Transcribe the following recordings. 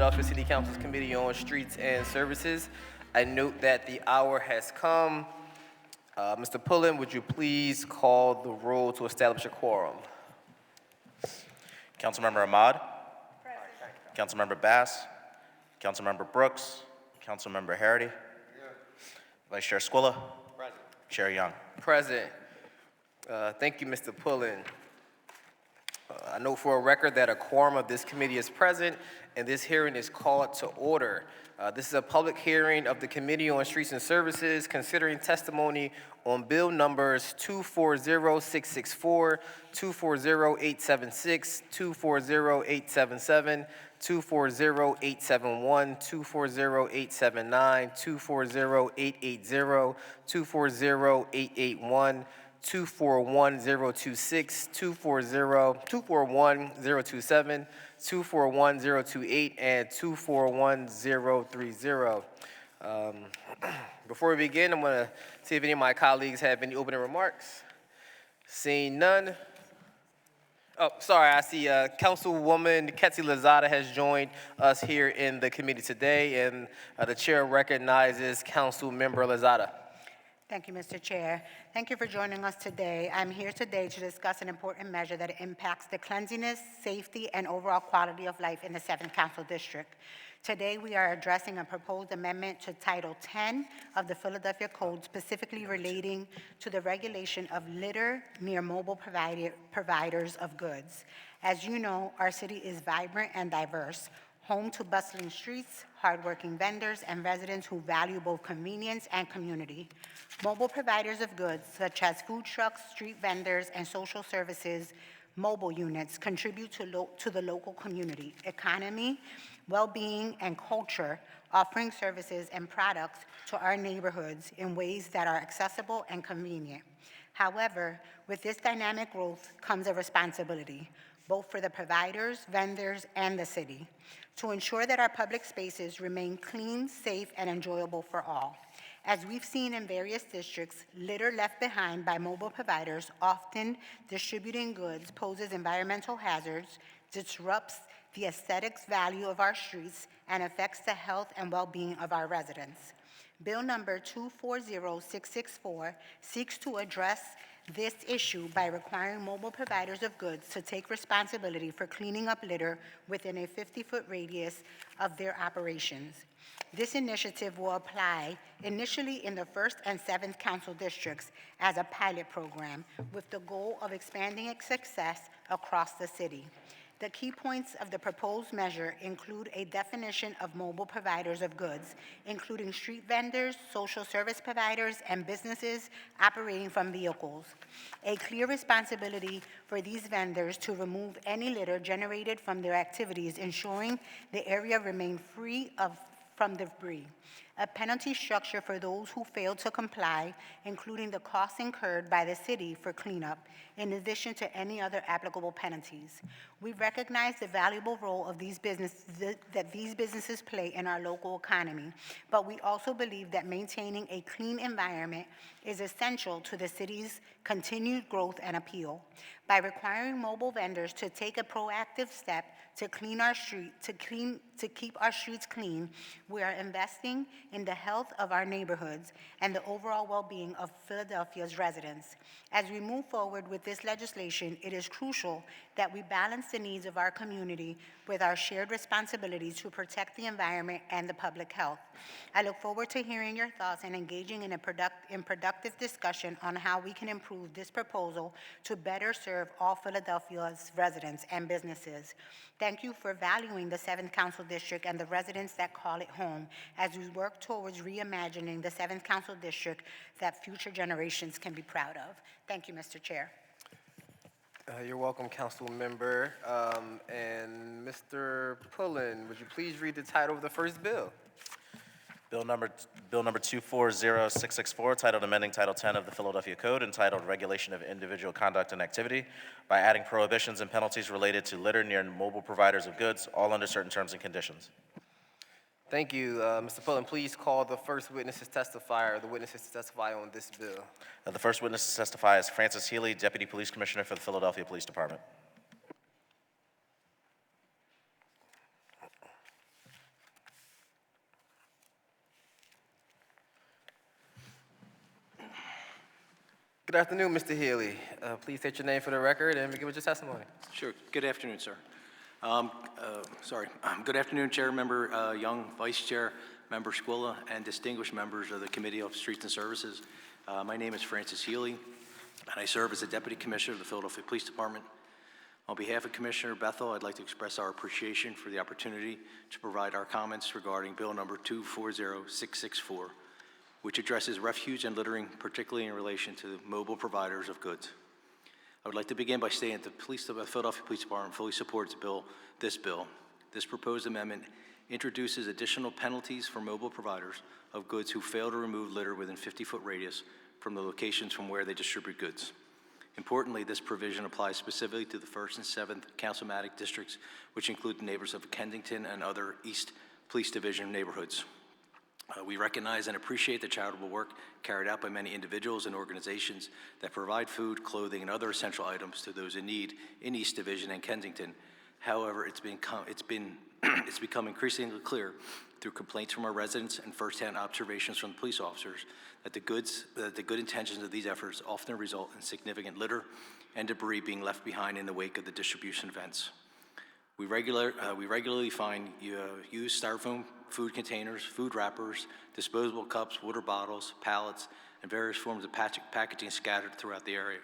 Philadelphia City Council's Committee on Streets and Services. I note that the hour has come. Mr. Pullen, would you please call the roll to establish a quorum? Councilmember Ahmad. Councilmember Bass. Councilmember Brooks. Councilmember Harity. Vice Chair Squilla. Present. Chair Young. Present. Thank you, Mr. Pullen. I note for a record that a quorum of this committee is present, and this hearing is called to order. This is a public hearing of the Committee on Streets and Services considering testimony on bill numbers 240664, 240876, 240877, 240871, 240879, 240880, 240881, 241026, 241027, 241028, and 241030. Before we begin, I'm going to see if any of my colleagues have any opening remarks. Seeing none. Oh, sorry, I see Councilwoman Ketsi Lozada has joined us here in the committee today, and the chair recognizes Councilmember Lozada. Thank you, Mr. Chair. Thank you for joining us today. I'm here today to discuss an important measure that impacts the cleanliness, safety, and overall quality of life in the 7th Council District. Today, we are addressing a proposed amendment to Title 10 of the Philadelphia Code, specifically relating to the regulation of litter near mobile providers of goods. As you know, our city is vibrant and diverse, home to bustling streets, hardworking vendors, and residents who value both convenience and community. Mobile providers of goods, such as food trucks, street vendors, and social services mobile units, contribute to the local community, economy, well-being, and culture, offering services and products to our neighborhoods in ways that are accessible and convenient. However, with this dynamic growth comes a responsibility, both for the providers, vendors, and the city, to ensure that our public spaces remain clean, safe, and enjoyable for all. As we've seen in various districts, litter left behind by mobile providers, often distributing goods, poses environmental hazards, disrupts the aesthetics value of our streets, and affects the health and well-being of our residents. Bill number 240664 seeks to address this issue by requiring mobile providers of goods to take responsibility for cleaning up litter within a 50-foot radius of their operations. This initiative will apply initially in the 1st and 7th Council Districts as a pilot program with the goal of expanding its success across the city. The key points of the proposed measure include a definition of mobile providers of goods, including street vendors, social service providers, and businesses operating from vehicles. A clear responsibility for these vendors to remove any litter generated from their activities, ensuring the area remain free from debris. A penalty structure for those who fail to comply, including the costs incurred by the city for cleanup, in addition to any other applicable penalties. We recognize the valuable role of these businesses play in our local economy, but we also believe that maintaining a clean environment is essential to the city's continued growth and appeal. By requiring mobile vendors to take a proactive step to keep our streets clean, we are investing in the health of our neighborhoods and the overall well-being of Philadelphia's residents. As we move forward with this legislation, it is crucial that we balance the needs of our community with our shared responsibility to protect the environment and the public health. I look forward to hearing your thoughts and engaging in productive discussion on how we can improve this proposal to better serve all Philadelphia's residents and businesses. Thank you for valuing the 7th Council District and the residents that call it home as we work towards reimagining the 7th Council District that future generations can be proud of. Thank you, Mr. Chair. You're welcome, Council Member. And Mr. Pullen, would you please read the title of the first bill? Bill number 240664, titled amending Title 10 of the Philadelphia Code, entitled Regulation of Individual Conduct and Activity by adding prohibitions and penalties related to litter near mobile providers of goods, all under certain terms and conditions. Thank you. Mr. Pullen, please call the first witness to testify, or the witnesses to testify on this bill. The first witness to testify is Francis Healy, Deputy Police Commissioner for the Philadelphia Police Department. Good afternoon, Mr. Healy. Please state your name for the record and begin with your testimony. Sure. Good afternoon, sir. Good afternoon, Chair Member Young, Vice Chair Member Squilla, and distinguished members of the Committee of Streets and Services. My name is Francis Healy, and I serve as the Deputy Commissioner of the Philadelphia Police Department. On behalf of Commissioner Bethel, I'd like to express our appreciation for the opportunity to provide our comments regarding Bill Number 240664, which addresses refuge and littering, particularly in relation to mobile providers of goods. I would like to begin by stating that the Philadelphia Police Department fully supports this bill. This proposed amendment introduces additional penalties for mobile providers of goods who fail to remove litter within 50-foot radius from the locations from where they distribute goods. Importantly, this provision applies specifically to the 1st and 7th Councilmatic districts, which include the neighbors of Kensington and other East Police Division neighborhoods. We recognize and appreciate the charitable work carried out by many individuals and organizations that provide food, clothing, and other essential items to those in need in East Division and Kensington. However, it's become increasingly clear through complaints from our residents and firsthand observations from the police officers that the good intentions of these efforts often result in significant litter and debris being left behind in the wake of the distribution events. We regularly find used styrofoam food containers, food wrappers, disposable cups, water bottles, pallets, and various forms of packaging scattered throughout the area.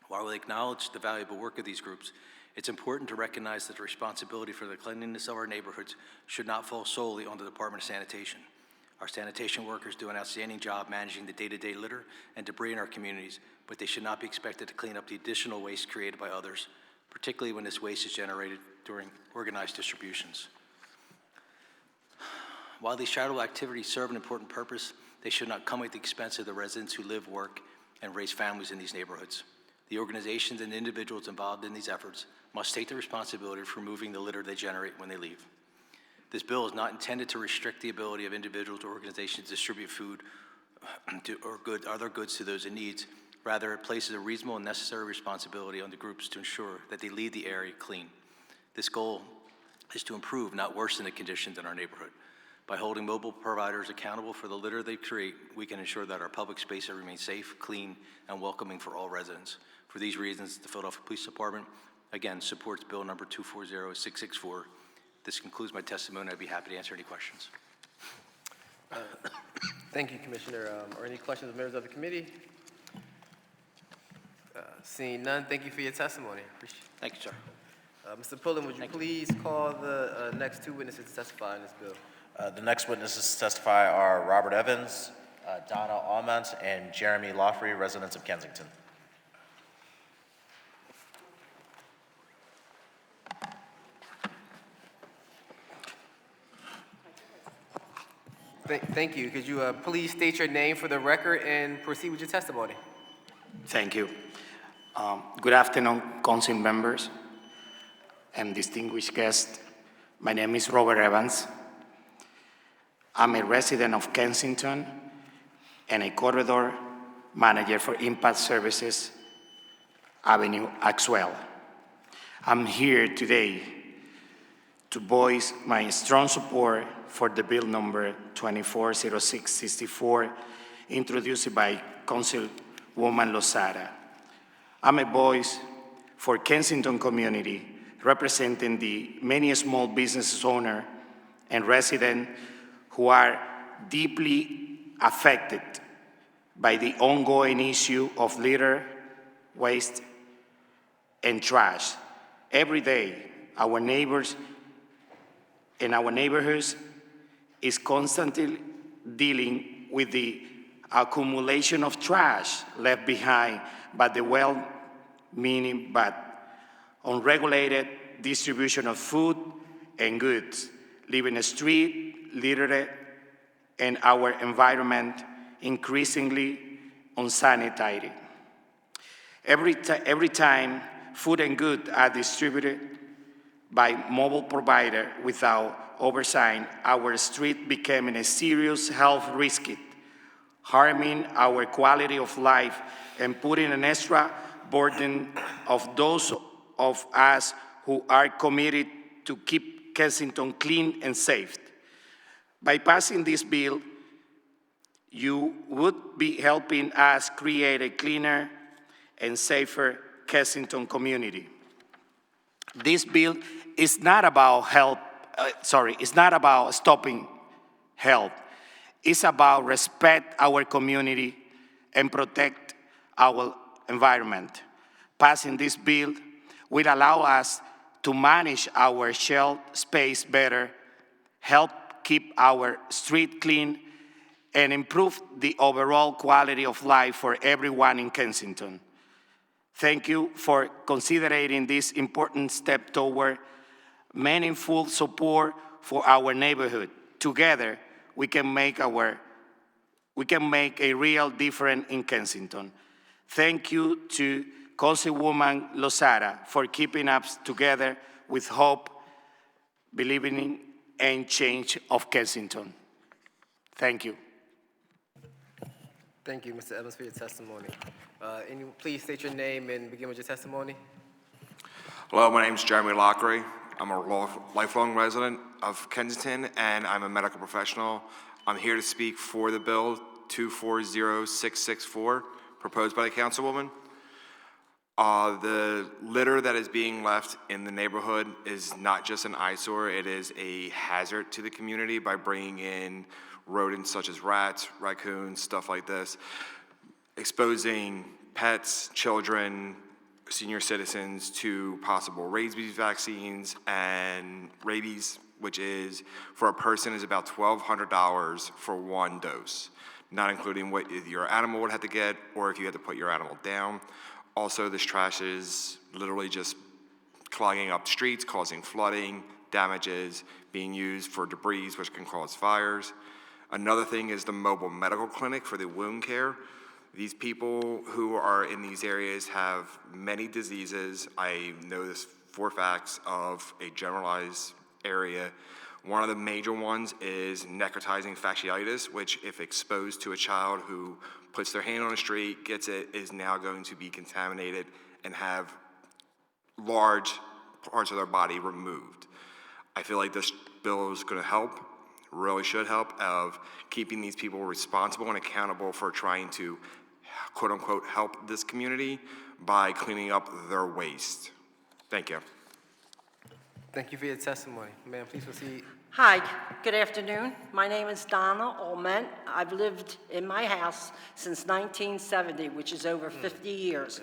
While we acknowledge the valuable work of these groups, it's important to recognize that the responsibility for the cleanliness of our neighborhoods should not fall solely on the Department of Sanitation. Our sanitation workers do an outstanding job managing the day-to-day litter and debris in our communities, but they should not be expected to clean up the additional waste created by others, particularly when this waste is generated during organized distributions. While these charitable activities serve an important purpose, they should not come at the expense of the residents who live, work, and raise families in these neighborhoods. The organizations and individuals involved in these efforts must take the responsibility for removing the litter they generate when they leave. This bill is not intended to restrict the ability of individuals or organizations to distribute food or other goods to those in need. Rather, it places a reasonable and necessary responsibility on the groups to ensure that they leave the area clean. This goal is to improve, not worsen, the conditions in our neighborhood. By holding mobile providers accountable for the litter they create, we can ensure that our public spaces remain safe, clean, and welcoming for all residents. For these reasons, the Philadelphia Police Department, again, supports Bill Number 240664. This concludes my testimony. I'd be happy to answer any questions. Thank you, Commissioner. Are any questions of members of the committee? Seeing none, thank you for your testimony. Thank you, sir. Mr. Pullen, would you please call the next two witnesses to testify in this bill? The next witnesses to testify are Robert Evans, Donna Almont, and Jeremy Lawfrey, residents of Kensington. Thank you. Could you please state your name for the record and proceed with your testimony? Thank you. Good afternoon, council members and distinguished guests. My name is Robert Evans. I'm a resident of Kensington and a corridor manager for Impact Services Avenue as well. I'm here today to voice my strong support for the bill number 240664, introduced by Councilwoman Lozada. I'm a voice for Kensington community, representing the many small business owners and residents who are deeply affected by the ongoing issue of litter, waste, and trash. Every day, our neighbors and our neighborhoods is constantly dealing with the accumulation of trash left behind by the well-meaning but unregulated distribution of food and goods, leaving the street littered and our environment increasingly unsanitary. Every time food and goods are distributed by mobile provider without oversight, our street becoming a serious health risk, harming our quality of life and putting an extra burden of those of us who are committed to keep Kensington clean and safe. By passing this bill, You would be helping us create a cleaner and safer Kensington community. This bill is not about it's not about stopping help. It's about respect our community and protect our environment. Passing this bill will allow us to manage our shelf space better, help keep our street clean, and improve the overall quality of life for everyone in Kensington. Thank you for considering this important step toward meaningful support for our neighborhood. Together, we can make a real difference in Kensington. Thank you to Councilwoman Lozada for keeping us together with hope, believing in change of Kensington. Thank you. Thank you, Mr. Evans, for your testimony. Please state your name and begin with your testimony. Hello, my name is Jeremy Lockery. I'm a lifelong resident of Kensington, and I'm a medical professional. I'm here to speak for the bill 240664, proposed by the councilwoman. The litter that is being left in the neighborhood is not just an eyesore, it is a hazard to the community by bringing in rodents such as rats, raccoons, stuff like this, exposing pets, children, senior citizens to possible rabies vaccines, and rabies, which is, for a person, is about $1,200 for one dose, not including what your animal would have to get or if you had to put your animal down. Also, this trash is literally just clogging up streets, causing flooding, damages, being used for debris, which can cause fires. Another thing is the mobile medical clinic for the wound care. These people who are in these areas have many diseases. I know this for facts of a generalized area. One of the major ones is necrotizing fasciitis, which if exposed to a child who puts their hand on the street, gets it, is now going to be contaminated and have large parts of their body removed. I feel like this bill is going to help, really should help, of keeping these people responsible and accountable for trying to, quote unquote, help this community by cleaning up their waste. Thank you. Thank you for your testimony. Ma'am, please proceed. Hi, good afternoon. My name is Donna Olment. I've lived in my house since 1970, which is over 50 years.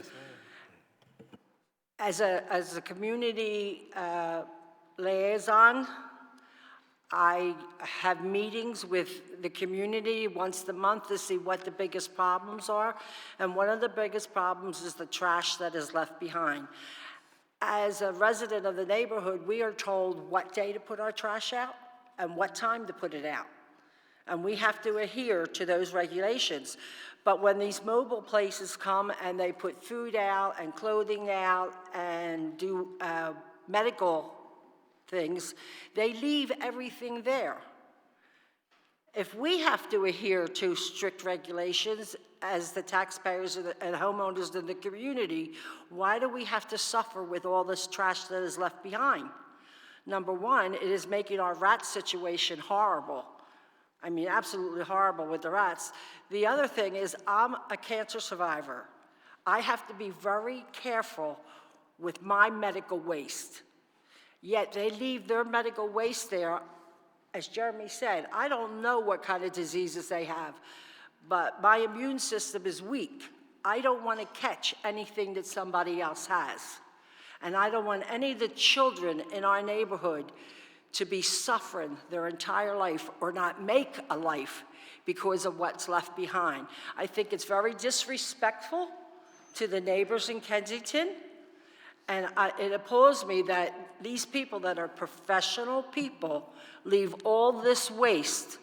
As a community liaison, I have meetings with the community once a month to see what the biggest problems are. And one of the biggest problems is the trash that is left behind. As a resident of the neighborhood, we are told what day to put our trash out and what time to put it out. And we have to adhere to those regulations. But when these mobile places come and they put food out and clothing out and do medical things, they leave everything there. If we have to adhere to strict regulations as the taxpayers and homeowners in the community, why do we have to suffer with all this trash that is left behind? Number one, it is making our rat situation horrible. I mean, absolutely horrible with the rats. The other thing is, I'm a cancer survivor. I have to be very careful with my medical waste. Yet they leave their medical waste there. As Jeremy said, I don't know what kind of diseases they have, but my immune system is weak. I don't want to catch anything that somebody else has. And I don't want any of the children in our neighborhood to be suffering their entire life or not make a life because of what's left behind. I think it's very disrespectful to the neighbors in Kensington. And it appalls me that these people that are professional people leave all this waste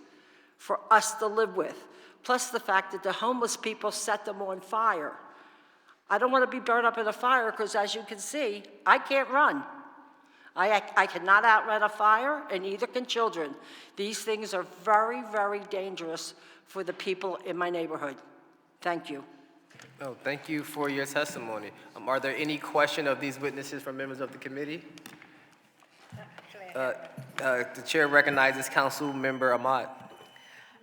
for us to live with. Plus the fact that the homeless people set them on fire. I don't want to be burned up in a fire because, as you can see, I can't run. I cannot outrun a fire, and neither can children. These things are very, very dangerous for the people in my neighborhood. Thank you. Oh, thank you for your testimony. Are there any questions of these witnesses from members of the committee? The chair recognizes Council Member Ahmad.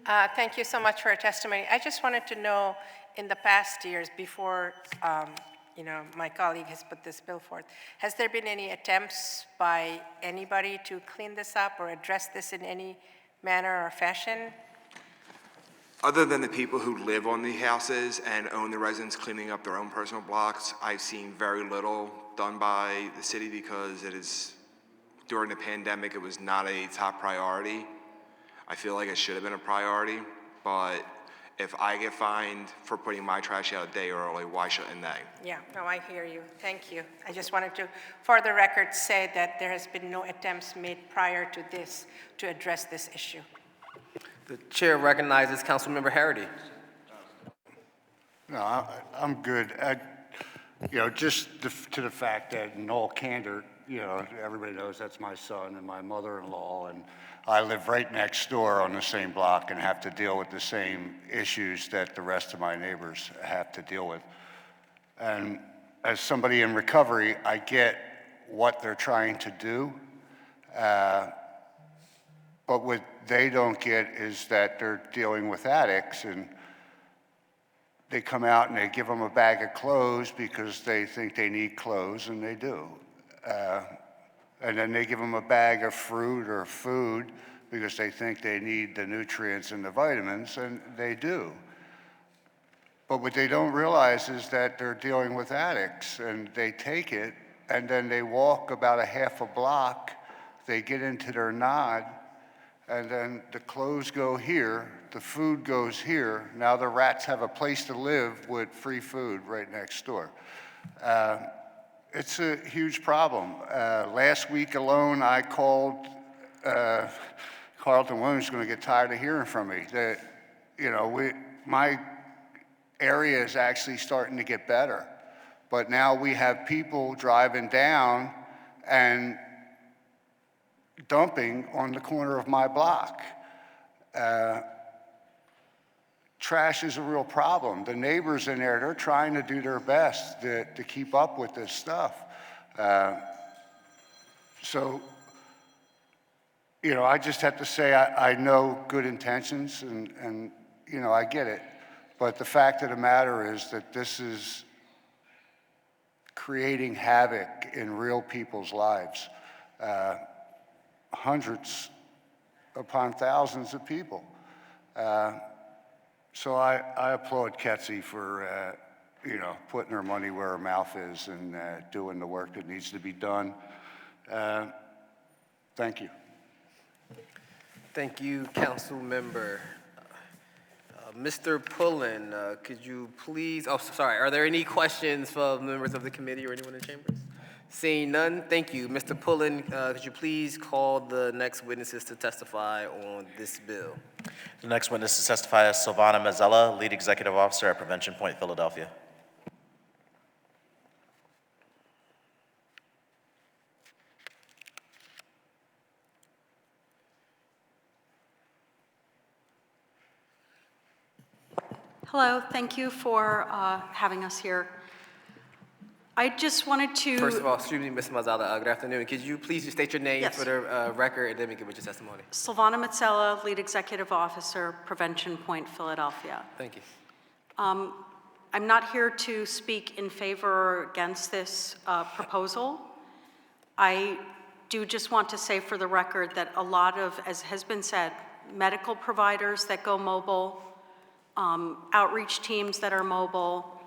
Thank you so much for your testimony. I just wanted to know, in the past years, before, my colleague has put this bill forth, has there been any attempts by anybody to clean this up or address this in any manner or fashion? Other than the people who live on the houses and own the residence cleaning up their own personal blocks, I've seen very little done by the city because during the pandemic, it was not a top priority. I feel like it should have been a priority, but if I get fined for putting my trash out a day early, why shouldn't they? Yeah, no, I hear you. Thank you. I just wanted to, for the record, say that there has been no attempts made prior to this to address this issue. The chair recognizes Councilmember Harity. No, I'm good. Just to the fact that in all candor, everybody knows that's my son and my mother-in-law, and I live right next door on the same block and have to deal with the same issues that the rest of my neighbors have to deal with. And as somebody in recovery, I get what they're trying to do, but what they don't get is that they're dealing with addicts, and they come out and they give them a bag of clothes because they think they need clothes, and they do. And then they give them a bag of fruit or food because they think they need the nutrients and the vitamins, and they do. But what they don't realize is that they're dealing with addicts, and they take it, and then they walk about a half a block, they get into their nod, and then the clothes go here, the food goes here. Now the rats have a place to live with free food right next door. It's a huge problem. Last week alone, I called Carlton Williams, is going to get tired of hearing from me. That, my area is actually starting to get better. But now we have people driving down and dumping on the corner of my block. Trash is a real problem. The neighbors in there, they're trying to do their best to keep up with this stuff. I just have to say I know good intentions and I get it. But the fact of the matter is that this is creating havoc in real people's lives. Hundreds upon thousands of people. So I applaud Ketsi for, putting her money where her mouth is and doing the work that needs to be done. Thank you. Thank you, Council Member. Mr. Pullen, could you please, are there any questions from members of the committee or anyone in chambers? Seeing none, thank you. Mr. Pullen, could you please call the next witnesses to testify on this bill? The next witness to testify is Silvana Mazzella, Lead Executive Officer at Prevention Point, Philadelphia. Hello, thank you for having us here. I just wanted to... First of all, excuse me, Ms. Mazzella, good afternoon. Could you please just state your name Yes. for the record and then we can with your testimony? Silvana Mazzella, Lead Executive Officer, Prevention Point, Philadelphia. Thank you. I'm not here to speak in favor or against this proposal. I do just want to say for the record that a lot of, as has been said, medical providers that go mobile, outreach teams that are mobile,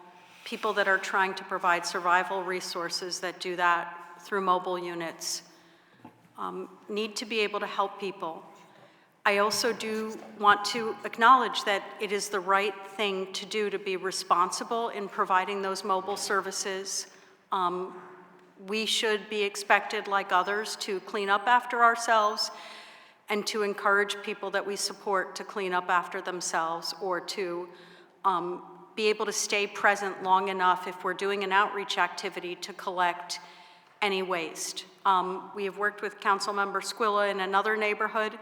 people that are trying to provide survival resources that do that through mobile units, need to be able to help people. I also do want to acknowledge that it is the right thing to do to be responsible in providing those mobile services. We should be expected, like others, to clean up after ourselves and to encourage people that we support to clean up after themselves or to be able to stay present long enough if we're doing an outreach activity to collect any waste. We have worked with Councilmember Squilla in another neighborhood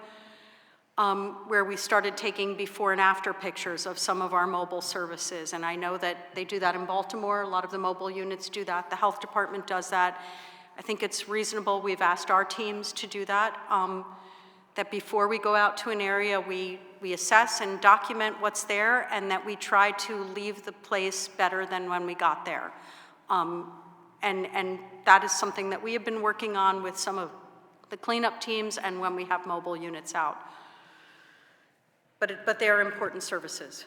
where we started taking before and after pictures of some of our mobile services. And I know that they do that in Baltimore. A lot of the mobile units do that. The health department does that. I think it's reasonable. We've asked our teams to do that. That before we go out to an area, we we assess and document what's there, and that we try to leave the place better than when we got there. And that is something that we have been working on with some of the cleanup teams and when we have mobile units out. But they are important services.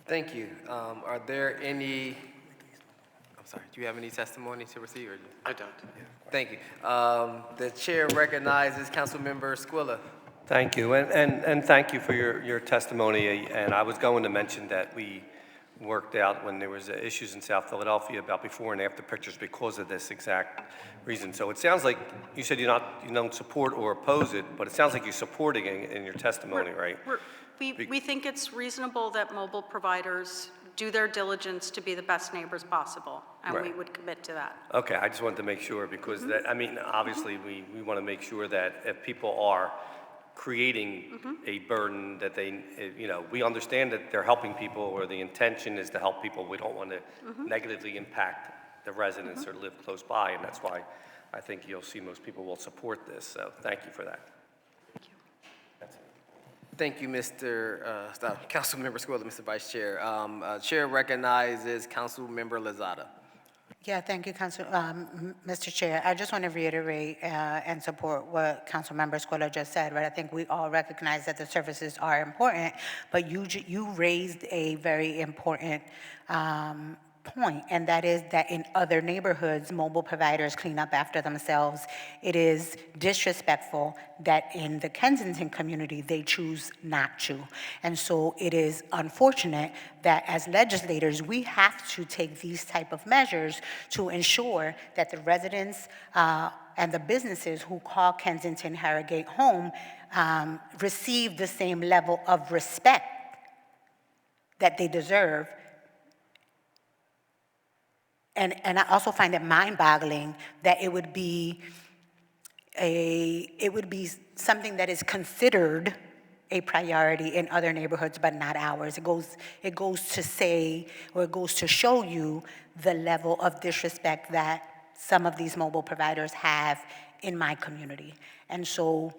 Thank you. Are there any, I'm sorry, do you have any testimony to receive? Or? I don't. Thank you. The chair recognizes Councilmember Squilla. Thank you, and thank you for your testimony. And I was going to mention that we worked out when there was issues in South Philadelphia about before and after pictures because of this exact reason. So it sounds like you said you don't support or oppose it, but it sounds like you're supporting it in your testimony, right? We think it's reasonable that mobile providers do their diligence to be the best neighbors possible, and we Right. would commit to that. Okay, I just wanted to make sure because that, I mean, obviously we want to make sure that if people are creating a burden that they, you know, we understand that they're helping people or the intention is to help people. We don't want to negatively impact the residents or live close by, and that's why I think you'll see most people will support this. So thank you for that. Thank you, Councilmember Squilla, Mr. Vice Chair. Chair recognizes Councilmember Lozada. Yeah, thank you, Mr. Chair. I just want to reiterate and support what Councilmember Squilla just said, right? I think we all recognize that the services are important, but you raised a very important point, and that is that in other neighborhoods, mobile providers clean up after themselves. It is disrespectful that in the Kensington community, they choose not to. And so it is unfortunate that as legislators, we have to take these type of measures to ensure that the residents and the businesses who call Kensington Harrogate home receive the same level of respect that they deserve. And I also find it mind-boggling that it would be something that is considered a priority in other neighborhoods, but not ours. It goes to say, or it goes to show you the level of disrespect that some of these mobile providers have in my community. And so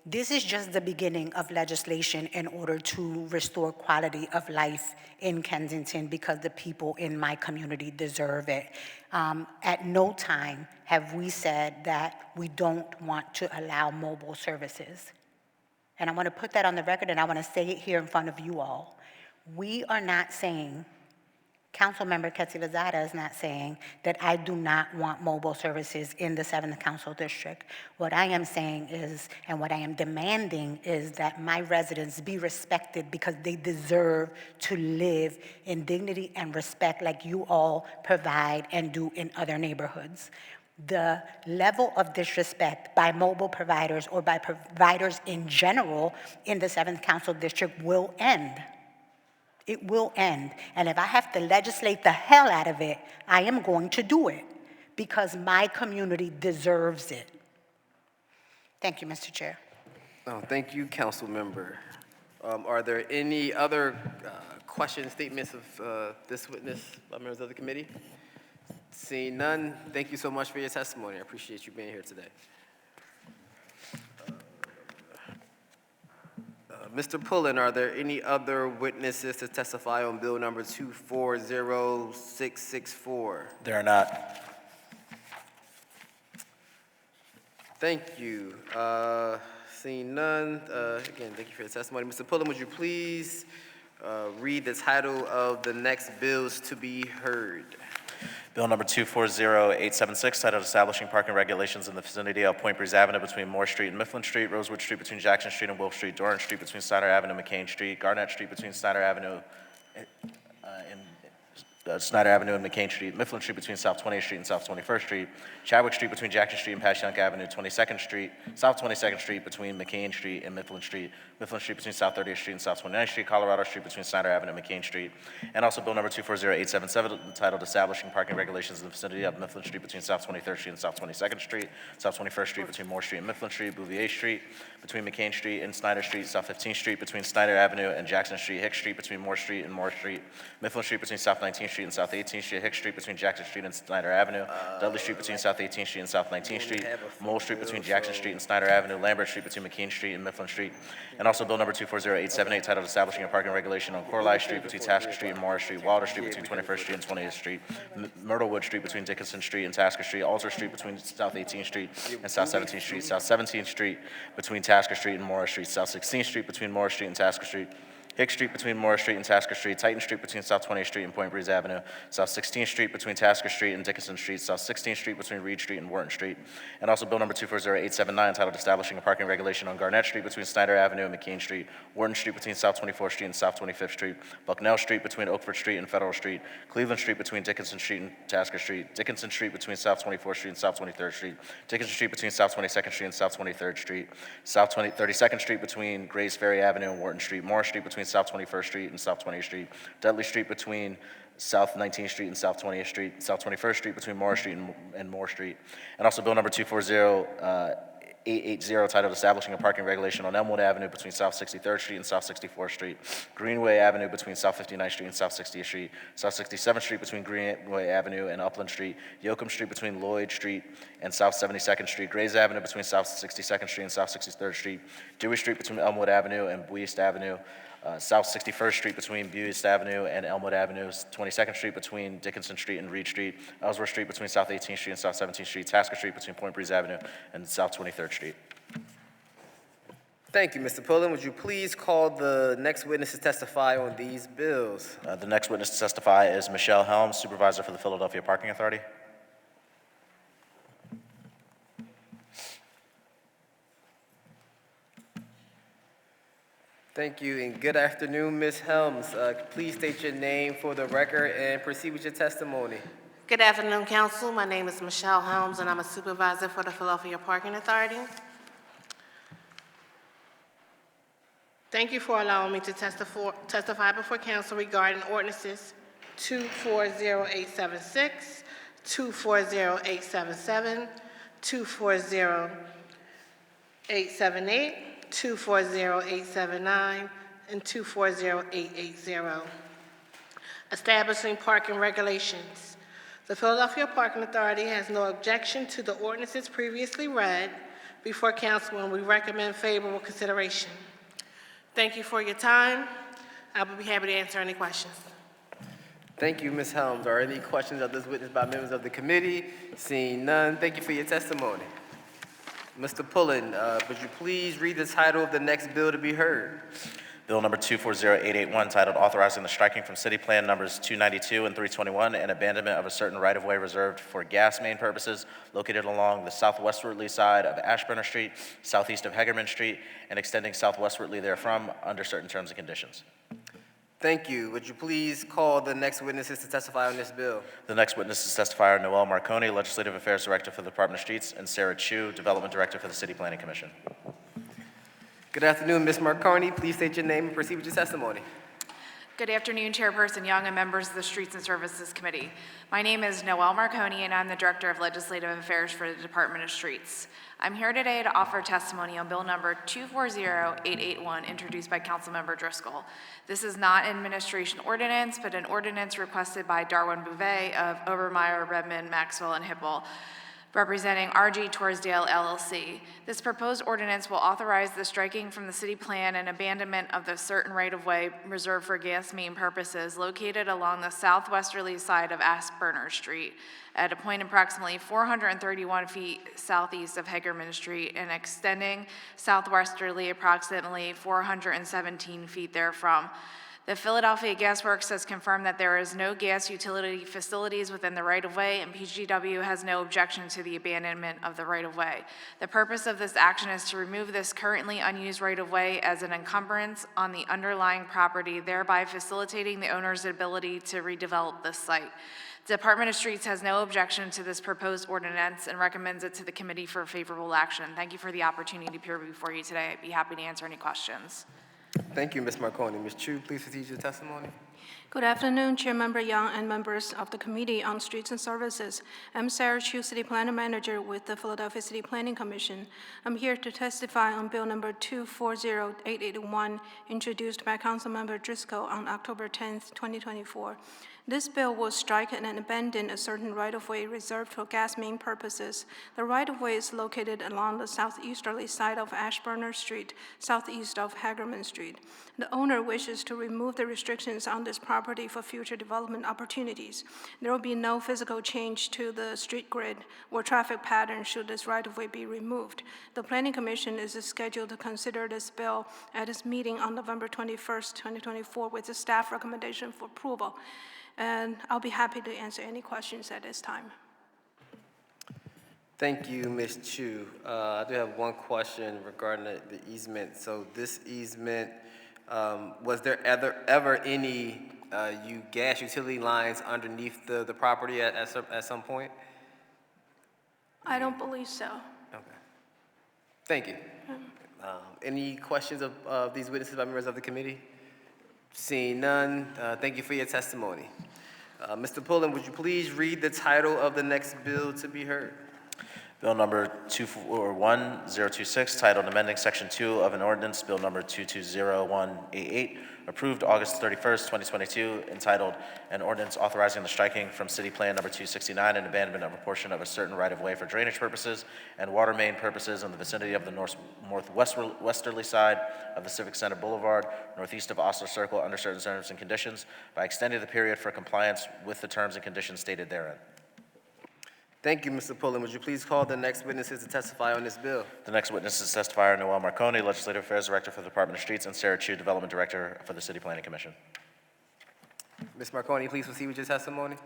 this is just the beginning of legislation in order to restore quality of life in Kensington because the people in my community deserve it. At no time have we said that we don't want to allow mobile services. And I want to put that on the record, and I want to say it here in front of you all. We are not saying, Councilmember Ketsi Lozada is not saying that I do not want mobile services in the 7th Council District. What I am saying is, and what I am demanding is that my residents be respected because they deserve to live in dignity and respect like you all provide and do in other neighborhoods. The level of disrespect by mobile providers or by providers in general in the 7th Council District will end. It will end. And if I have to legislate the hell out of it, I am going to do it because my community deserves it. Thank you, Mr. Chair. Oh, thank you, Council Member. Are there any other questions, statements of this witness by members of the committee? Seeing none, thank you so much for your testimony. I appreciate you being here today. Mr. Pullen, are there any other witnesses to testify on bill number 240664? There are not. Thank you. Seeing none, again, thank you for your testimony. Mr. Pullen, would you please read the title of the next bills to be heard? Bill number 240876, titled Establishing Parking Regulations in the Vicinity of Point Breeze Avenue between Moore Street and Mifflin Street, Rosewood Street between Jackson Street and Wolf Street, Doran Street between Snyder Avenue and McCain Street, Garnett Street between Snyder Avenue Snyder Avenue and McCain Street, Mifflin Street between South 20th Street and South 21st Street, Chadwick Street between Jackson Street and Passyunk Avenue, 22nd Street, South 22nd Street between McCain Street and Mifflin Street between South 30th Street and South 29th Street, Colorado Street between Snyder Avenue and McCain Street, and also Bill number 240877, entitled Establishing Parking Regulations in the Vicinity of Mifflin Street between South 23rd Street and South 22nd Street, South 21st Street between Moore Street and Mifflin Street, Bouvier Street between McCain Street and Snyder Street, South 15th Street between Snyder Avenue and Jackson Street, Hicks Street between Moore Street and Moore Street, Mifflin Street between South 19th Street Street and South 18th Street, Hicks Street between Jackson Street and Snyder Avenue, Dudley Street between South 18th Street and South 19th Street, Mole Street between Jackson Street and Snyder Avenue, Lambert Street between McKean Street and Mifflin Street, and also Bill number 240878 titled Establishing a Parking Regulation on Corliss Street between Tasker Street and Morris Street, Wilder Street between 21st Street and 20th Street, Myrtlewood Street between Dickinson Street and Tasker Street, Alter Street between South 18th Street and South 17th Street, South 17th Street between Tasker Street and Morris Street, South 16th Street between Morris Street and Tasker Street, Hicks Street between Morris Street and Tasker Street, Titan Street between South 20th Street and Point Breeze Avenue, South 16th Street between Tasker Street and Dickinson Street, South 16th Street between Reed Street and Wharton Street, and also Bill number 240879 titled Establishing a Parking Regulation on Garnett Street between Snyder Avenue and McKean Street, Wharton Street between South 24th Street and South 25th Street, Bucknell Street between Oakford Street and Federal Street, Cleveland Street between Dickinson Street and Tasker Street, Dickinson Street between South 24th Street and South 23rd Street, Dickinson Street between South 22nd Street and South 23rd Street, South 32nd Street between Grays Ferry Avenue and Wharton Street, Morris Street between South 21st Street and South 20th Street, Dudley Street between South 19th Street and South 20th Street, South 21st Street between Morris Street and Moore Street, and also Bill number 240880 titled Establishing a Parking Regulation on Elmwood Avenue between South 63rd Street and South 64th Street, Greenway Avenue between South 59th Street and South 60th Street, South 67th Street between Greenway Avenue and Upland Street, Yoakum Street between Lloyd Street and South 72nd Street, Grays Avenue between South 62nd Street and South 63rd Street, Dewey Street between Elmwood Avenue and Buist Avenue, South 61st Street between Buist Avenue and Elmwood Avenue, 22nd Street between Dickinson Street and Reed Street, Ellsworth Street between South 18th Street and South 17th Street, Tasker Street between Point Breeze Avenue and South 23rd Street. Thank you, Mr. Pullen. Would you please call the next witness to testify on these bills? The next witness to testify is Michelle Helms, Supervisor for the Philadelphia Parking Authority. Thank you, and good afternoon, Ms. Helms. Please state your name for the record and proceed with your testimony. Good afternoon, Council. My name is Michelle Helms, and I'm a supervisor for the Philadelphia Parking Authority. Thank you for allowing me to testify before Council regarding ordinances 240876, 240877, 240878, 240879, and 240880. Establishing parking regulations. The Philadelphia Parking Authority has no objection to the ordinances previously read before Council, and we recommend favorable consideration. Thank you for your time. I will be happy to answer any questions. Thank you, Ms. Helms. Are any questions of this witness by members of the committee? Seeing none, thank you for your testimony. Mr. Pullen, would you please read the title of the next bill to be heard? Bill number 240881 titled Authorizing the Striking from City Plan Numbers 292 and 321 and abandonment of a certain right-of-way reserved for gas main purposes located along the southwestwardly side of Ashburner Street, southeast of Hegerman Street, and extending southwestwardly therefrom under certain terms and conditions. Thank you. Would you please call the next witnesses to testify on this bill? The next witnesses to testify are Noel Marconi, Legislative Affairs Director for the Department of Streets, and Sarah Chu, Development Director for the City Planning Commission. Good afternoon, Ms. Marconi. Please state your name and proceed with your testimony. Good afternoon, Chairperson Young and members of the Streets and Services Committee. My name is Noel Marconi, and I'm the Director of Legislative Affairs for the Department of Streets. I'm here today to offer testimony on Bill number 240881, introduced by Councilmember Driscoll. This is not an administration ordinance, but an ordinance requested by Darwin Bouvet of Obermeyer, Redmond, Maxwell, and Hipple, representing RG Torresdale LLC. This proposed ordinance will authorize the striking from the city plan and abandonment of the certain right-of-way reserved for gas main purposes located along the southwesterly side of Ashburner Street at a point approximately 431 feet southeast of Hegerman Street and extending southwesterly approximately 417 feet therefrom. The Philadelphia Gas Works has confirmed that there is no gas utility facilities within the right-of-way, and PGW has no objection to the abandonment of the right-of-way. The purpose of this action is to remove this currently unused right-of-way as an encumbrance on the underlying property, thereby facilitating the owner's ability to redevelop this site. The Department of Streets has no objection to this proposed ordinance and recommends it to the committee for favorable action. Thank you for the opportunity to appear before you today. I'd be happy to answer any questions. Thank you, Ms. Marconi. Ms. Chu, please proceed with your testimony. Good afternoon, Chairmember Young and members of the Committee on Streets and Services. I'm Sarah Chu, City Planner Manager with the Philadelphia City Planning Commission. I'm here to testify on Bill number 240881, introduced by Councilmember Driscoll on October 10th, 2024. This bill will strike and abandon a certain right-of-way reserved for gas main purposes. The right-of-way is located along the southeasterly side of Ashburner Street, southeast of Hagerman Street. The owner wishes to remove the restrictions on this property for future development opportunities. There will be no physical change to the street grid or traffic pattern should this right-of-way be removed. The Planning Commission is scheduled to consider this bill at its meeting on November 21st, 2024, with a staff recommendation for approval. And I'll be happy to answer any questions at this time. Thank you, Ms. Chu. I do have one question regarding the easement. So this easement, was there ever any gas utility lines underneath the property at some point? I don't believe so. Okay. Thank you. Any questions of these witnesses by members of the committee? Seeing none, thank you for your testimony. Mr. Pullen, would you please read the title of the next bill to be heard? Bill number 241026, titled Amending Section 2 of an Ordinance, Bill number 220188, approved August 31st, 2022, entitled An Ordinance Authorizing the Striking from City Plan number 269 and abandonment of a portion of a certain right-of-way for drainage purposes and water main purposes in the vicinity of the northwesterly side of the Civic Center Boulevard, northeast of Osler Circle, under certain terms and conditions, by extending the period for compliance with the terms and conditions stated therein. Thank you, Mr. Pullen. Would you please call the next witnesses to testify on this bill? The next witnesses to testify are Noel Marconi, Legislative Affairs Director for the Department of Streets, and Sarah Chu, Development Director for the City Planning Commission. Ms. Marconi, please proceed with your testimony.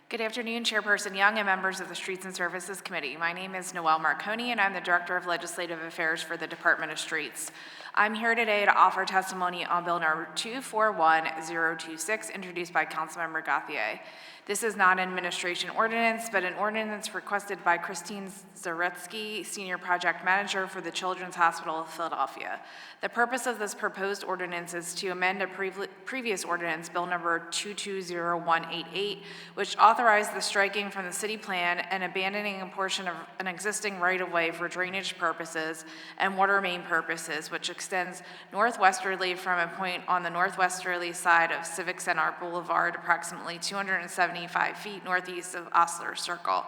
Good afternoon, Chairperson Young and members of the Streets and Services Committee. My name is Noel Marconi, and I'm the Director of Legislative Affairs for the Department of Streets. I'm here today to offer testimony on Bill number 241026, introduced by Councilmember Gauthier. This is not an administration ordinance, but an ordinance requested by Christine Zaretsky, Senior Project Manager for the Children's Hospital of Philadelphia. The purpose of this proposed ordinance is to amend a previous ordinance, Bill number 220188, which authorized the striking from the city plan and abandoning a portion of an existing right-of-way for drainage purposes and water main purposes, which extends northwesterly from a point on the northwesterly side of Civic Center Boulevard, approximately 275 feet northeast of Osler Circle.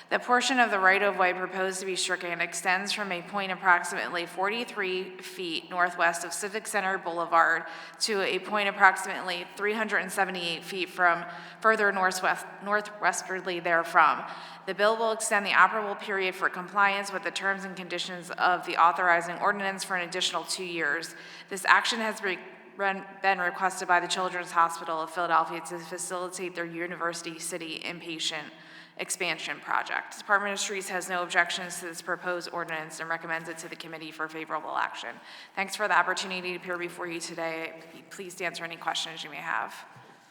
The portion of the right-of-way proposed to be stricken extends from a point approximately 43 feet northwest of Civic Center Boulevard to a point approximately 378 feet from further northwesterly therefrom. The bill will extend the operable period for compliance with the terms and conditions of the authorizing ordinance for an additional 2 years. This action has been requested by the Children's Hospital of Philadelphia to facilitate their University City inpatient expansion project. The Department of Streets has no objections to this proposed ordinance and recommends it to the committee for favorable action. Thanks for the opportunity to appear before you today. Please answer any questions you may have.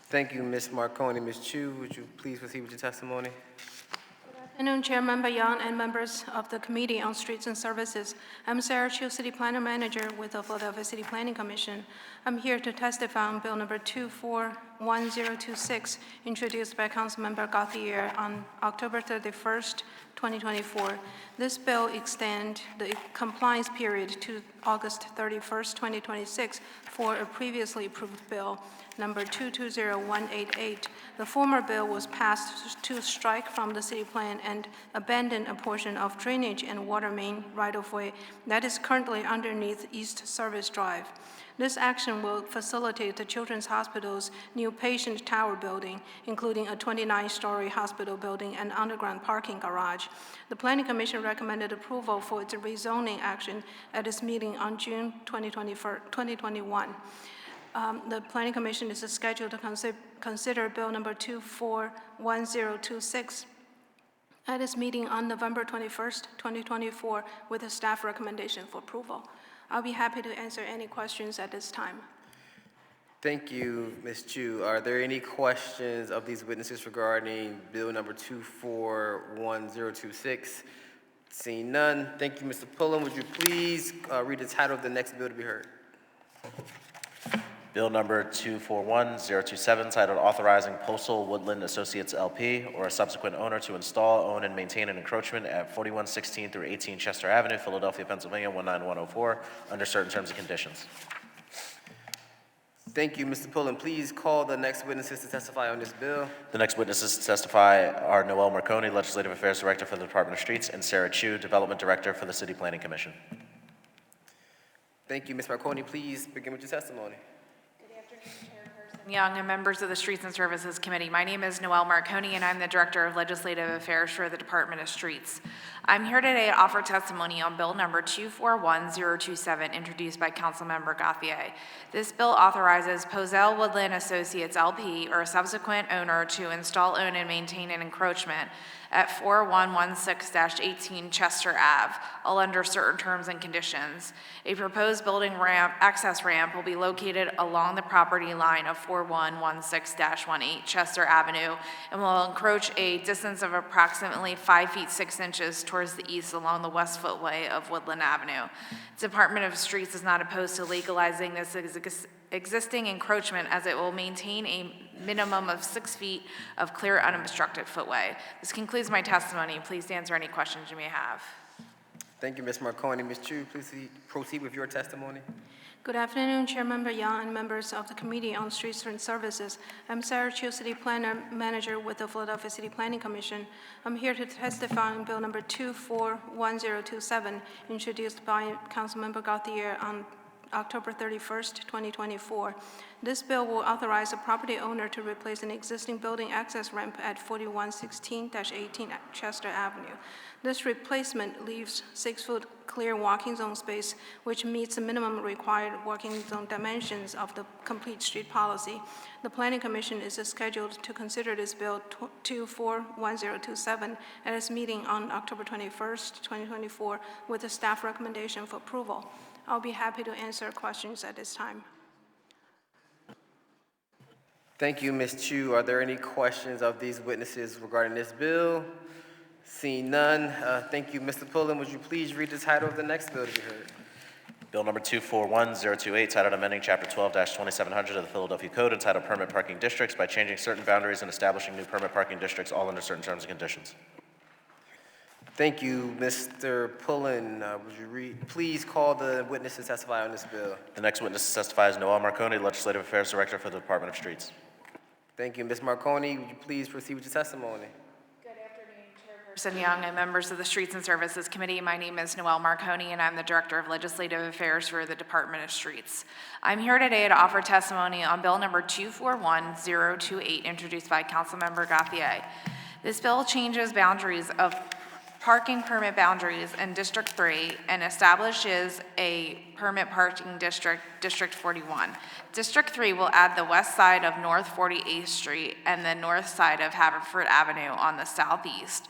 Thank you, Ms. Marconi. Ms. Chu, would you please proceed with your testimony? Good afternoon, Chairmember Young and members of the Committee on Streets and Services. I'm Sarah Chu, City Planner Manager with the Philadelphia City Planning Commission. I'm here to testify on Bill number 241026, introduced by Councilmember Gauthier on October 31st, 2024. This bill extends the compliance period to August 31st, 2026 for a previously approved bill, number 220188. The former bill was passed to strike from the city plan and abandon a portion of drainage and water main right-of-way that is currently underneath East Service Drive. This action will facilitate the Children's Hospital's new patient tower building, including a 29-story hospital building and underground parking garage. The Planning Commission recommended approval for its rezoning action at its meeting on June 2021. The Planning Commission is scheduled to consider Bill number 241026 at its meeting on November 21st, 2024, with a staff recommendation for approval. I'll be happy to answer any questions at this time. Thank you, Ms. Chu. Are there any questions of these witnesses regarding Bill number 241026? Seeing none, thank you, Mr. Pullen. Would you please read the title of the next bill to be heard? Bill number 241027, titled Authorizing Postal Woodland Associates LP or a subsequent owner to install, own, and maintain an encroachment at 4116 through 18 Chester Avenue, Philadelphia, Pennsylvania, 19104, under certain terms and conditions. Thank you, Mr. Pullen. Please call the next witnesses to testify on this bill. The next witnesses to testify are Noel Marconi, Legislative Affairs Director for the Department of Streets, and Sarah Chu, Development Director for the City Planning Commission. Thank you, Ms. Marconi. Please begin with your testimony. Young and members of the Streets and Services Committee. My name is Noel Marconi, and I'm the Director of Legislative Affairs for the Department of Streets. I'm here today to offer testimony on Bill Number 241027, introduced by Councilmember Gauthier. This bill authorizes Posel Woodland Associates LP or a subsequent owner to install, own, and maintain an encroachment at 4116-18 Chester Ave, all under certain terms and conditions. A proposed building ramp, access ramp will be located along the property line of 4116-18 Chester Avenue and will encroach a distance of approximately 5 feet 6 inches towards the east along the west footway of Woodland Avenue. The Department of Streets is not opposed to legalizing this existing encroachment as it will maintain a minimum of 6 feet of clear unobstructed footway. This concludes my testimony. Please answer any questions you may have. Thank you, Ms. Marconi. Ms. Chu, please proceed with your testimony. Good afternoon, Chairmember Young and members of the Committee on Streets and Services. I'm Sarah Chu, City Planner Manager with the Philadelphia City Planning Commission. I'm here to testify on Bill Number 241027, introduced by Councilmember Gauthier on October 31st, 2024. This bill will authorize a property owner to replace an existing building access ramp at 4116-18 Chester Avenue. This replacement leaves 6-foot clear walking zone space, which meets the minimum required walking zone dimensions of the complete street policy. The Planning Commission is scheduled to consider this bill 241027 at its meeting on October 21st, 2024, with a staff recommendation for approval. I'll be happy to answer questions at this time. Thank you, Ms. Chu. Are there any questions of these witnesses regarding this bill? Seeing none, thank you. Mr. Pullen, would you please read the title of the next bill to be heard? Bill Number 241028, titled Amending Chapter 12-2700 of the Philadelphia Code, entitled Permit Parking Districts by changing certain boundaries and establishing new permit parking districts, all under certain terms and conditions. Thank you, Mr. Pullen. Would you please call the witness to testify on this bill? The next witness to testify is Noel Marconi, Legislative Affairs Director for the Department of Streets. Thank you. Ms. Marconi, would you please proceed with your testimony? Chairperson Young and members of the Streets and Services Committee, my name is Noel Marconi, and I'm the Director of Legislative Affairs for the Department of Streets. I'm here today to offer testimony on Bill Number 241028, introduced by Councilmember Gauthier. This bill changes boundaries of parking permit boundaries in District 3 and establishes a permit parking district, District 41. District 3 will add the west side of North 48th Street and the north side of Haverford Avenue on the southeast,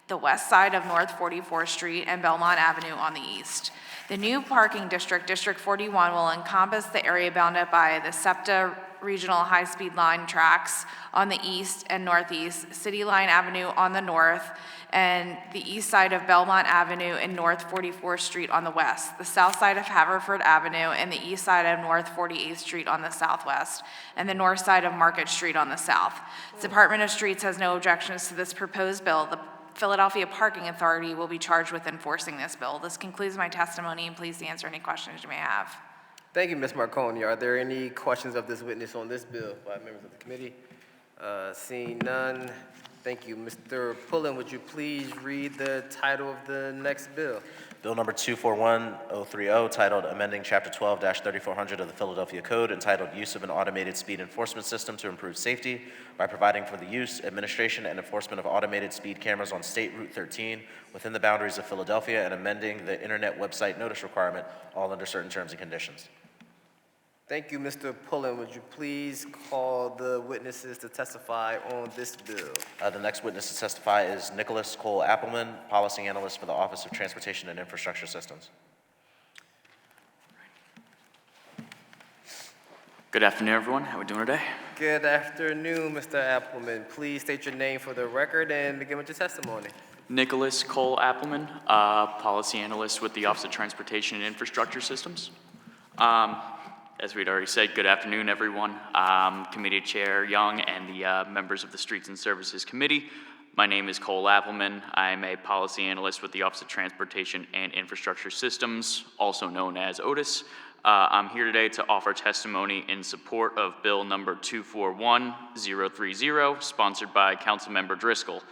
the west side of North 44th Street and Belmont Avenue on the east. The new parking district, District 41, will encompass the area bounded by the SEPTA Regional High-Speed Line tracks on the east and northeast, City Line Avenue on the north, and the east side of Belmont Avenue and North 44th Street on the west, the south side of Haverford Avenue and the east side of North 48th Street on the southwest, and the north side of Market Street on the south. The Department of Streets has no objections to this proposed bill. The Philadelphia Parking Authority will be charged with enforcing this bill. This concludes my testimony, and please answer any questions you may have. Thank you, Ms. Marconi. Are there any questions of this witness on this bill by members of the committee? Seeing none, thank you. Mr. Pullen, would you please read the title of the next bill? Bill Number 241030, titled Amending Chapter 12-3400 of the Philadelphia Code, entitled Use of an Automated Speed Enforcement System to Improve Safety by providing for the use, administration, and enforcement of automated speed cameras on State Route 13 within the boundaries of Philadelphia and amending the internet website notice requirement, all under certain terms and conditions. Thank you, Mr. Pullen. Would you please call the witnesses to testify on this bill? The next witness to testify is Nicholas Cole Appleman, Policy Analyst for the Office of Transportation and Infrastructure Systems. Good afternoon, everyone. How are we doing today? Good afternoon, Mr. Appleman. Please state your name for the record and begin with your testimony. Nicholas Cole Appleman, Policy Analyst with the Office of Transportation and Infrastructure Systems. As we'd already said, good afternoon, everyone. Committee Chair Young and the members of the Streets and Services Committee. My name is Cole Appleman. I'm a Policy Analyst with the Office of Transportation and Infrastructure Systems, also known as OTIS. I'm here today to offer testimony in support of Bill number 241030, sponsored by Councilmember Driscoll.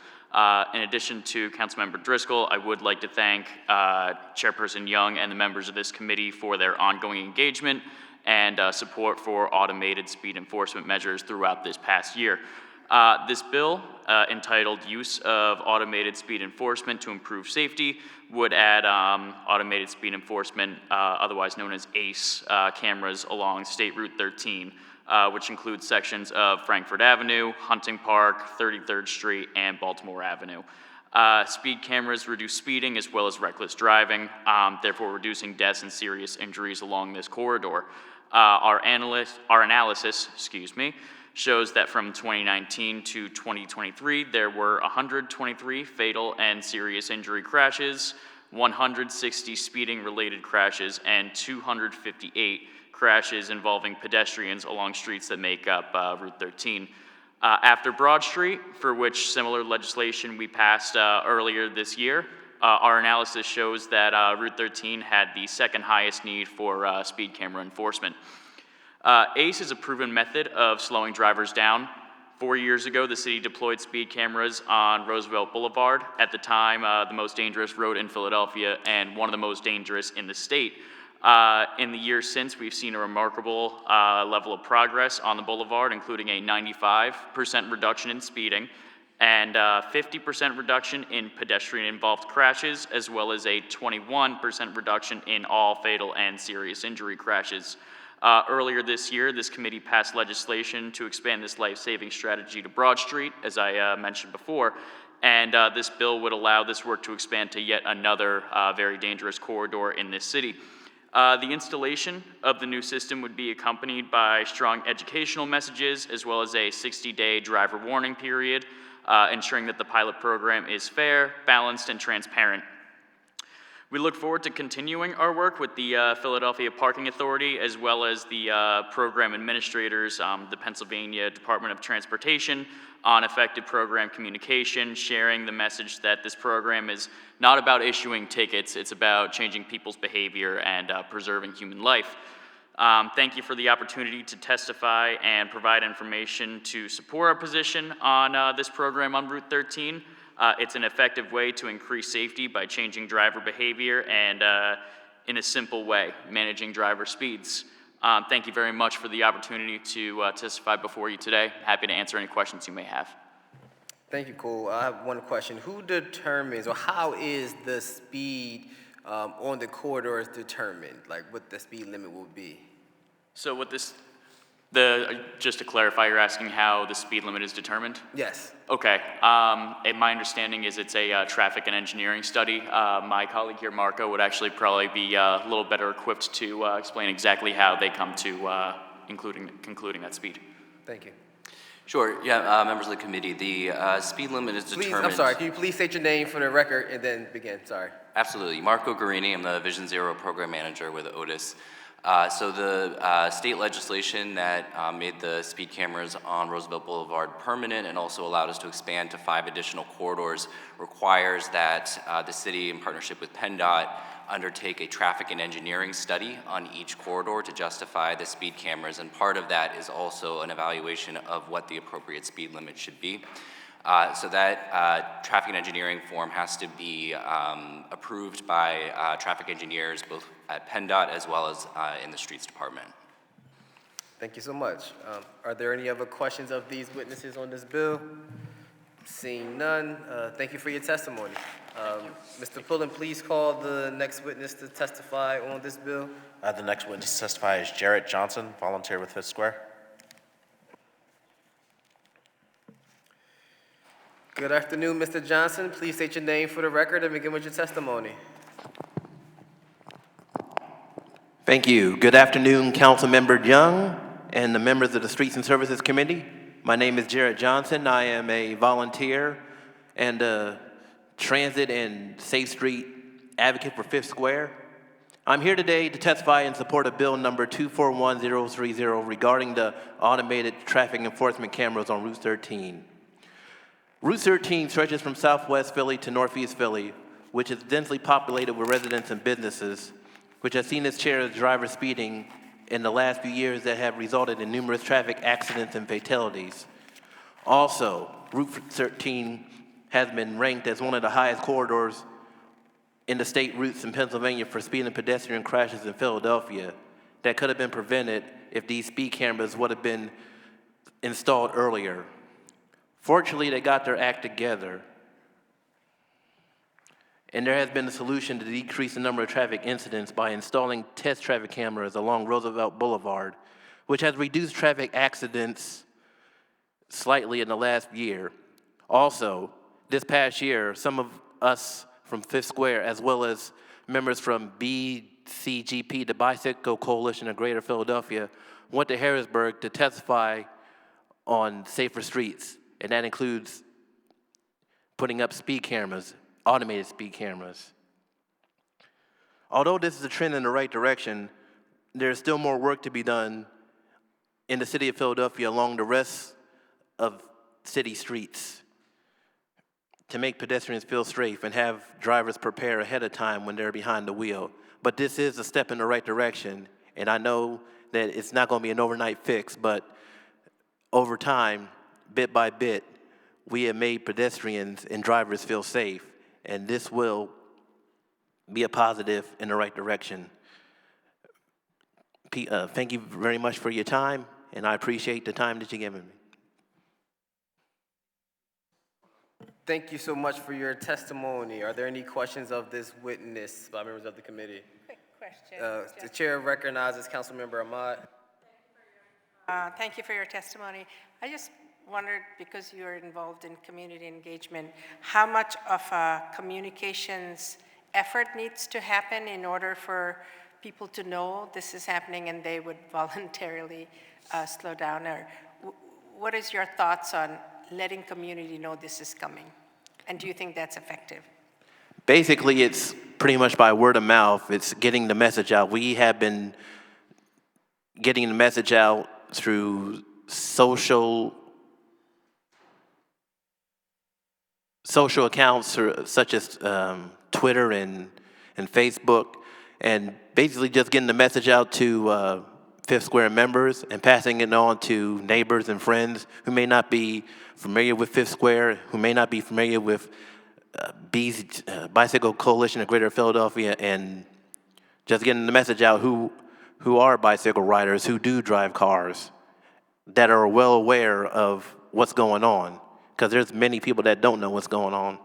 In addition to Councilmember Driscoll, I would like to thank Chairperson Young and the members of this committee for their ongoing engagement and support for automated speed enforcement measures throughout this past year. This bill, entitled Use of Automated Speed Enforcement to Improve Safety, would add automated speed enforcement, otherwise known as ACE, cameras along State Route 13, which includes sections of Frankfurt Avenue, Hunting Park, 33rd Street, and Baltimore Avenue. Speed cameras reduce speeding as well as reckless driving, therefore reducing deaths and serious injuries along this corridor. Our analysis, shows that from 2019 to 2023, there were 123 fatal and serious injury crashes, 160 speeding-related crashes, and 258 crashes involving pedestrians along streets that make up Route 13. After Broad Street, for which similar legislation we passed earlier this year, our analysis shows that Route 13 had the second highest need for speed camera enforcement. ACE is a proven method of slowing drivers down. 4 years ago, the city deployed speed cameras on Roosevelt Boulevard, at the time the most dangerous road in Philadelphia and one of the most dangerous in the state. In the years since, we've seen a remarkable level of progress on the boulevard, including a 95% reduction in speeding and 50% reduction in pedestrian-involved crashes, as well as a 21% reduction in all fatal and serious injury crashes. Earlier this year, this committee passed legislation to expand this life-saving strategy to Broad Street, as I mentioned before, and this bill would allow this work to expand to yet another very dangerous corridor in this city. The installation of the new system would be accompanied by strong educational messages, as well as a 60-day driver warning period, ensuring that the pilot program is fair, balanced, and transparent. We look forward to continuing our work with the Philadelphia Parking Authority, as well as the program administrators, the Pennsylvania Department of Transportation, on effective program communication, sharing the message that this program is not about issuing tickets, it's about changing people's behavior and preserving human life. Thank you for the opportunity to testify and provide information to support our position on this program on Route 13. It's an effective way to increase safety by changing driver behavior and, in a simple way, managing driver speeds. Thank you very much for the opportunity to testify before you today. Happy to answer any questions you may have. Thank you, Cole. I have one question. Who determines, or how is the speed on the corridors determined, like what the speed limit will be? So with this, just to clarify, you're asking how the speed limit is determined? Yes. Okay. My understanding is it's a traffic and engineering study. My colleague here, Marco, would actually probably be a little better equipped to explain exactly how they come to concluding that speed. Thank you. Sure. Yeah, members of the committee, the speed limit is determined. I'm sorry, can you please state your name for the record and then begin? Sorry. Absolutely. Marco Guarini, I'm the Vision Zero program manager with Otis. So the state legislation that made the speed cameras on Roosevelt Boulevard permanent and also allowed us to expand to 5 additional corridors requires that the city, in partnership with PennDOT, undertake a traffic and engineering study on each corridor to justify the speed cameras, and part of that is also an evaluation of what the appropriate speed limit should be. So that traffic and engineering form has to be approved by traffic engineers both at PennDOT as well as in the Streets Department. Thank you so much. Are there any other questions of these witnesses on this bill? Seeing none, thank you for your testimony. Mr. Pullen, please call the next witness to testify on this bill. The next witness to testify is Jarrett Johnson, volunteer with Fifth Square. Good afternoon, Mr. Johnson. Please state your name for the record and begin with your testimony. Thank you. Good afternoon, Councilmember Young and the members of the Streets and Services Committee. My name is Jarrett Johnson. I am a volunteer and a transit and Safe Street advocate for Fifth Square. I'm here today to testify in support of Bill number 241030 regarding the automated traffic enforcement cameras on Route 13. Route 13 stretches from southwest Philly to northeast Philly, which is densely populated with residents and businesses. which has seen its share of driver speeding in the last few years that have resulted in numerous traffic accidents and fatalities. Also, Route 13 has been ranked as one of the highest corridors in the state routes in Pennsylvania for speed and pedestrian crashes in Philadelphia that could have been prevented if these speed cameras would have been installed earlier. Fortunately, they got their act together, and there has been a solution to decrease the number of traffic incidents by installing test traffic cameras along Roosevelt Boulevard, which has reduced traffic accidents slightly in the last year. Also, this past year, some of us from Fifth Square, as well as members from BCGP, the Bicycle Coalition of Greater Philadelphia, went to Harrisburg to testify on safer streets, and that includes putting up speed cameras, automated speed cameras. Although this is a trend in the right direction, there's still more work to be done in the city of Philadelphia along the rest of city streets to make pedestrians feel safe and have drivers prepare ahead of time when they're behind the wheel. But this is a step in the right direction, and I know that it's not going to be an overnight fix, but over time, bit by bit, we have made pedestrians and drivers feel safe, and this will be a positive in the right direction. Thank you very much for your time, and I appreciate the time that you've given me. Thank you so much for your testimony. Are there any questions of this witness by members of the committee? Quick question. The chair recognizes Councilmember Ahmad. Thank you for your testimony. I just wondered, because you're involved in community engagement, how much of a communications effort needs to happen in order for people to know this is happening and they would voluntarily slow down? Or what is your thoughts on letting community know this is coming? And do you think that's effective? Basically, it's pretty much by word of mouth. It's getting the message out. We have been getting the message out through social accounts such as Twitter and Facebook, and basically just getting the message out to Fifth Square members and passing it on to neighbors and friends who may not be familiar with Fifth Square, who may not be familiar with Bicycle Coalition of Greater Philadelphia, and just getting the message out who are bicycle riders, who do drive cars, that are well aware of what's going on, because there's many people that don't know what's going on.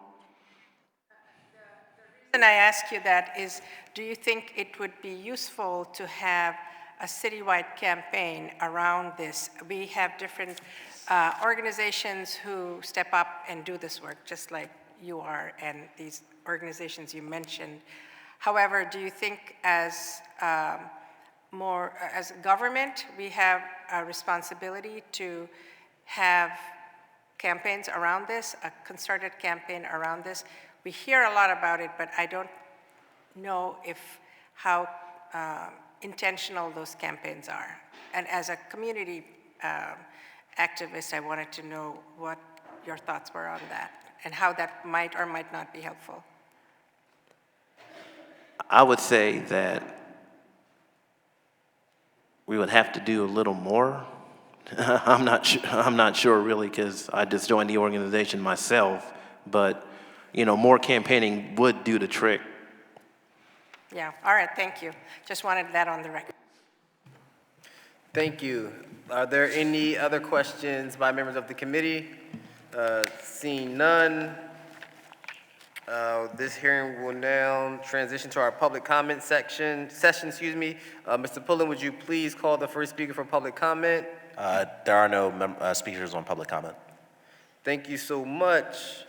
The reason I ask you that is, do you think it would be useful to have a citywide campaign around this? We have different organizations who step up and do this work, just like you are, and these organizations you mentioned. However, do you think as government, we have a responsibility to have campaigns around this, a concerted campaign around this? We hear a lot about it, but I don't know how intentional those campaigns are. And as a community activist, I wanted to know what your thoughts were on that and how that might or might not be helpful. I would say that we would have to do a little more. I'm not sure really, because I just joined the organization myself, but more campaigning would do the trick. Yeah, all right, thank you. Just wanted that on the record. Thank you. Are there any other questions by members of the committee? Seeing none, this hearing will now transition to our public comment session. Mr. Pullen, would you please call the first speaker for public comment? There are no speakers on public comment. Thank you so much.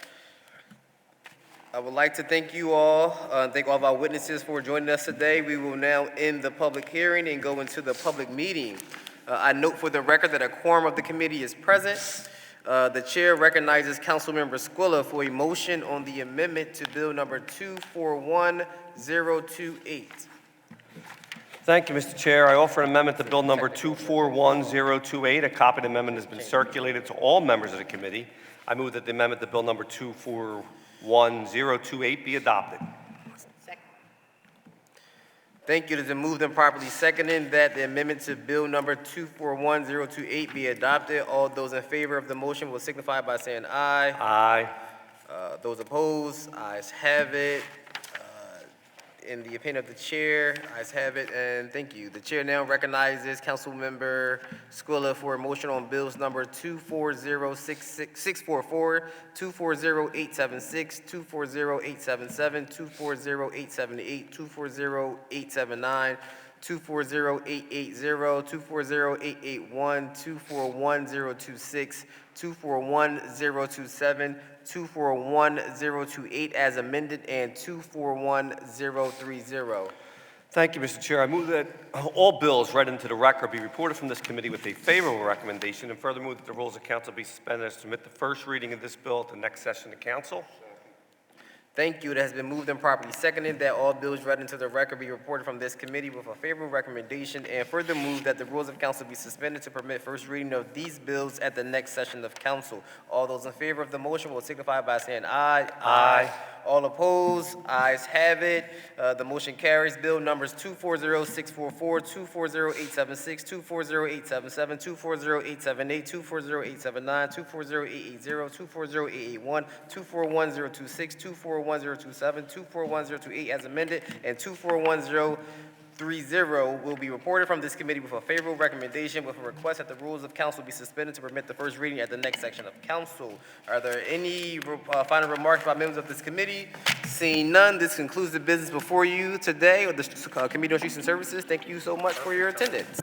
I would like to thank you all, thank all of our witnesses for joining us today. We will now end the public hearing and go into the public meeting. I note for the record that a quorum of the committee is present. The chair recognizes Councilmember Squilla for a motion on the amendment to Bill number 241028. Thank you, Mr. Chair. I offer an amendment to Bill number 241028. A copy of the amendment has been circulated to all members of the committee. I move that the amendment to Bill number 241028 be adopted. Thank you. It has been moved and properly seconded that the amendment to Bill number 241028 be adopted. All those in favor of the motion will signify by saying aye. Aye. Those opposed, ayes have it. In the opinion of the chair, ayes have it, and thank you. The chair now recognizes Councilmember Squilla for a motion on bills number 240644, 240876, 240877, 240878, 240879, 240880, 240881, 241026, 241027, 241028 as amended, and 241030. Thank you, Mr. Chair. I move that all bills read into the record be reported from this committee with a favorable recommendation, and further move that the rules of council be suspended as to permit the first reading of this bill at the next session of council. Thank you. It has been moved and properly seconded that all bills read into the record be reported from this committee with a favorable recommendation, and further move that the rules of council be suspended to permit first reading of these bills at the next session of council. All those in favor of the motion will signify by saying aye. Aye. All opposed, ayes have it. The motion carries. Bill numbers 240644, 240876, 240877, 240878, 240879, 240880, 240881, 241026, 241027, 241028 as amended, and 241030 will be reported from this committee with a favorable recommendation with a request that the rules of council be suspended to permit the first reading at the next section of council. Are there any final remarks by members of this committee? Seeing none, this concludes the business before you today with the Committee on Streets and Services. Thank you so much for your attendance.